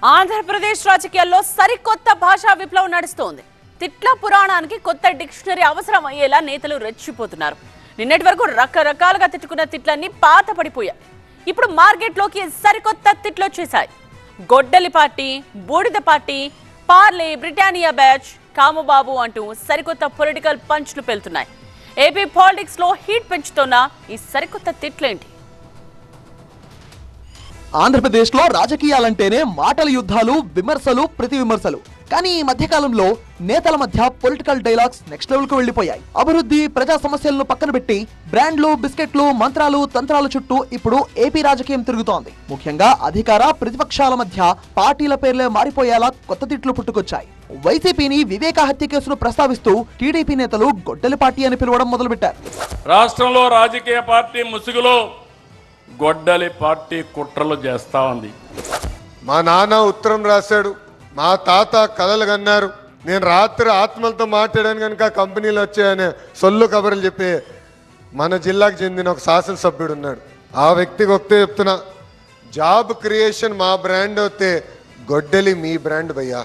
ఆంధ్రప్రదేశ్ రాజకీయాల్లో సరికొత్త భాషా విప్లవం నడుస్తోంది. తిట్ల పురాణానికి కొత్త డిక్షనరీ అవసరం అయ్యేలా నేతలు రెచ్చిపోతున్నారు. నిన్నటి వరకు రకరకాలుగా తిట్టుకున్న తిట్లన్నీ పాత పడిపోయాయి. ఇప్పుడు మార్కెట్లోకి సరికొత్త తిట్లు వచ్చేశాయి. గొడ్డలి పార్టీ, బూడిద పార్టీ, పార్లే, బ్రిటానియా బ్యాచ్, కామబాబు అంటూ సరికొత్త పొలిటికల్ పంచ్లు పెళ్తున్నాయి. ఏపీ పాలిటిక్స్ లో హీట్ పెంచుతున్న ఈ సరికొత్త తిట్లేంటి? ఆంధ్రప్రదేశ్లో రాజకీయాలంటేనే మాటల యుద్ధాలు, విమర్శలు, ప్రతి విమర్శలు. కానీ ఈ మధ్యకాలంలో నేతల మధ్య పొలిటికల్ డైలాగ్స్ నెక్స్ట్ లెవెల్ కు వెళ్లిపోయాయి. అభివృద్ధి, ప్రజా సమస్యలను పక్కన పెట్టి బ్రాండ్లు, బిస్కెట్లు, మంత్రాలు, తంత్రాల చుట్టూ ఇప్పుడు ఏపీ రాజకీయం తిరుగుతోంది. ముఖ్యంగా అధికార, ప్రతిపక్షాల మధ్య పార్టీల పేర్లే మారిపోయేలా కొత్త తిట్లు పుట్టుకొచ్చాయి. వైసీపీని వివేక హత్య కేసును ప్రస్తావిస్తూ టీడీపీ నేతలు గొడ్డలి పార్టీ అని పిలవడం మొదలుపెట్టారు. రాష్ట్రంలో రాజకీయ పార్టీ ముసుగులో గొడ్డలి పార్టీ కుట్రలు చేస్తా ఉంది. మా నాన్న ఉత్తరం రాశాడు, మా తాత కలలు కన్నారు, నేను రాత్రి ఆత్మలతో మాట్లాడాను కనుక కంపెనీలు వచ్చాయనే సొల్లు కబుర్లు చెప్పి మన జిల్లాకు చెందిన ఒక శాసనసభ్యుడు ఉన్నాడు. ఆ వ్యక్తికి ఒకటే చెప్తున్నా, జాబ్ క్రియేషన్ మా బ్రాండ్ అయితే గొడ్డలి మీ బ్రాండ్ భయ్యా.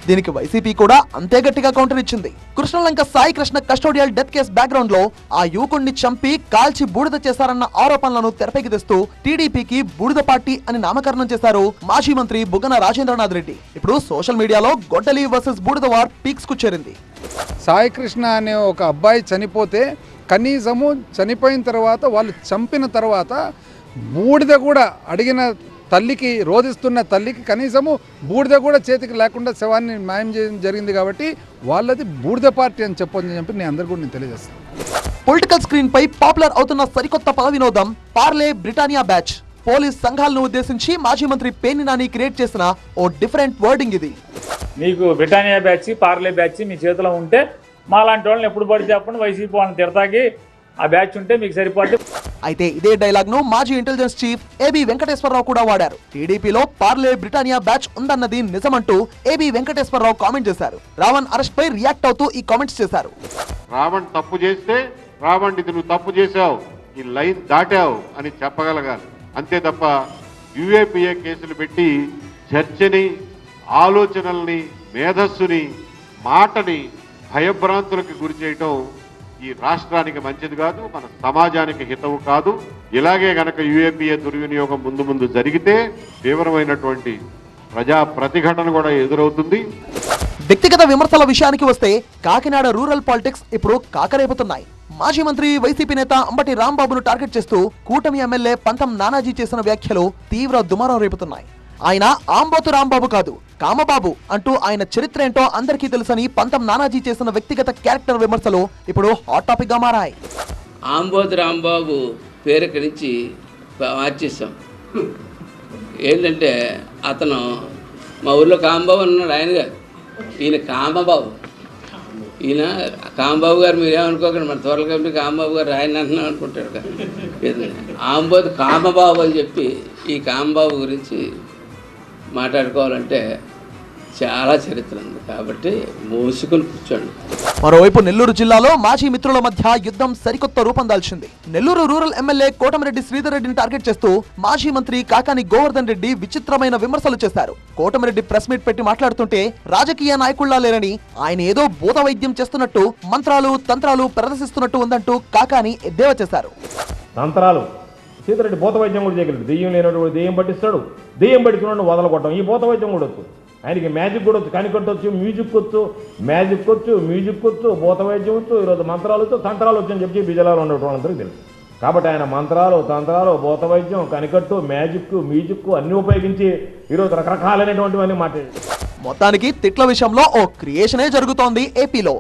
దీనికి వైసీపీ కూడా అంతే గట్టిగా కౌంటర్ ఇచ్చింది. Krishnalanka Sai Krishna custodial death case background లో ఆ యువకుడిని చంపి కాల్చి బూడిద చేశారన్న ఆరోపణలను తెరపైకి తెస్తూ టీడీపీకి బూడిద పార్టీ అని నామకరణం చేశారు మాజీ మంత్రి బుగ్గన రాజేంద్రనాథ్ రెడ్డి. ఇప్పుడు సోషల్ మీడియాలో గొడ్డలి వర్సెస్ బూడిద వార్ పీక్స్ కు చేరింది. సాయి కృష్ణ అనే ఒక అబ్బాయి చనిపోతే కనీసము చనిపోయిన తర్వాత వాళ్ళు చంపిన తర్వాత బూడిద కూడా అడిగిన తల్లికి, రోధిస్తున్న తల్లికి కనీసము బూడిద కూడా చేతికి లేకుండా శవాన్ని మాయం చేయడం జరిగింది. కాబట్టి వాళ్ళది బూడిద పార్టీ అని చెప్పని చెప్పి నేను అందరికీ నేను తెలియజేస్తాను. పొలిటికల్ స్క్రీన్ పై పాపులర్ అవుతున్న సరికొత్త పద వినోదం పార్లే, బ్రిటానియా బ్యాచ్. పోలీస్ సంఘాలను ఉద్దేశించి మాజీ మంత్రి పేర్ని నాని క్రియేట్ చేసిన ఓ డిఫరెంట్ వర్డింగ్ ఇది. మీకు బ్రిటానియా బ్యాచ్, పార్లే బ్యాచ్ మీ చేతిలో ఉంటే మాలాంటి వాళ్ళని ఎప్పుడు పడితే అప్పుడు వైసీపీ వాళ్ళని తిడతాకి ఆ బ్యాచ్ ఉంటే మీకు సరిపోతే. అయితే ఇదే డైలాగ్ ను మాజీ ఇంటెలిజెన్స్ చీఫ్ ఏబీ వెంకటేశ్వరరావు కూడా వాడారు. టీడీపీలో పార్లే, బ్రిటానియా బ్యాచ్ ఉందన్నది నిజమంటూ ఏబీ వెంకటేశ్వరరావు కామెంట్ చేశారు. రావణ్ అరెస్ట్ పై రియాక్ట్ అవుతూ ఈ కామెంట్స్ చేశారు. రావణ్ తప్పు చేస్తే రావణ్ ఇది నువ్వు తప్పు చేశావు, ఈ లైన్ దాటావు అని చెప్పగలగాలి. అంతే తప్ప యూఏపీఏ కేసులు పెట్టి చర్చని, ఆలోచనల్ని, మేధస్సుని, మాటని భయభ్రాంతులకు గురి చేయటం ఈ రాష్ట్రానికి మంచిది కాదు, మన సమాజానికి హితవు కాదు. ఇలాగే గనక యూఏపీఏ దుర్వినియోగం ముందు ముందు జరిగితే తీవ్రమైనటువంటి ప్రజా ప్రతిఘటన కూడా ఎదురవుతుంది. వ్యక్తిగత విమర్శల విషయానికి వస్తే కాకినాడ రూరల్ పాలిటిక్స్ ఇప్పుడు కాకరేపుతున్నాయి. మాజీ మంత్రి, వైసీపీ నేత అంబటి రాంబాబును టార్గెట్ చేస్తూ కూటమి ఎమ్మెల్యే పంతం నానాజీ చేసిన వ్యాఖ్యలు తీవ్ర దుమారం రేపుతున్నాయి. ఆయన ఆంబోతు రాంబాబు కాదు, కామబాబు అంటూ ఆయన చరిత్ర ఏంటో అందరికీ తెలుసని పంతం నానాజీ చేసిన వ్యక్తిగత క్యారెక్టర్ విమర్శలు ఇప్పుడు హాట్ టాపిక్ గా మారాయి. ఆంబోతు రాంబాబు పేరుకి నుంచి మార్చేసాం. ఏంటంటే అతను మా ఊర్లో కాంబాబు అన్నాడు, ఆయన గారు, ఈయన కామబాబు. ఈయన కాంబాబు గారు మీరేమనుకోకండి, మన త్వరలో కాంబాబు గారు ఆయన అంటున్నాం అనుకుంటాడు కదా. ఆంబోతు కామబాబు అని చెప్పి ఈ కాంబాబు గురించి మాట్లాడుకోవాలంటే చాలా చరిత్ర ఉంది. కాబట్టి మోసుకొని కూర్చోండి. మరోవైపు నెల్లూరు జిల్లాలో మాజీ మిత్రుల మధ్య యుద్ధం సరికొత్త రూపం దాల్చింది. నెల్లూరు రూరల్ ఎమ్మెల్యే కోటమిరెడ్డి శ్రీధర్ రెడ్డిని టార్గెట్ చేస్తూ మాజీ మంత్రి కాకాని గోవర్ధన్ రెడ్డి విచిత్రమైన విమర్శలు చేశారు. కోటమిరెడ్డి ప్రెస్ మీట్ పెట్టి మాట్లాడుతుంటే రాజకీయ నాయకుల్లా లేరని, ఆయన ఏదో భూత వైద్యం చేస్తున్నట్టు, మంత్రాలు, తంత్రాలు ప్రదర్శిస్తున్నట్టు ఉందంటూ కాకాని ఎద్దేవా చేశారు. తంత్రాలు సీతారెడ్డి భూత వైద్యం కూడా చేయగలడు. దెయ్యం లేనటువంటి దెయ్యం పట్టిస్తాడు, దెయ్యం పట్టించుకున్నాడు వదలకొట్టం. ఈ భూత వైద్యం కూడా వచ్చు, ఆయనకి మ్యాజిక్ కూడా వచ్చు, కనికొట్టవచ్చు, మ్యూజిక్ వచ్చు, మ్యాజిక్ వచ్చు, మ్యూజిక్ వచ్చు, భూత వైద్యం వచ్చు, ఈరోజు మంత్రాలు వచ్చు, తంత్రాలు వచ్చు అని చెప్పి బిజలాలో ఉండేటువంటి వాళ్ళందరికీ తెలుసు. కాబట్టి ఆయన మంత్రాలు, తంత్రాలు, భూత వైద్యం, కనికట్టు, మ్యాజిక్, మ్యూజిక్ అన్ని ఉపయోగించి ఈరోజు రకరకాలైనటువంటివన్నీ మాట్లాడారు. మొత్తానికి తిట్ల విషయంలో ఓ క్రియేషనే జరుగుతోంది ఏపీలో.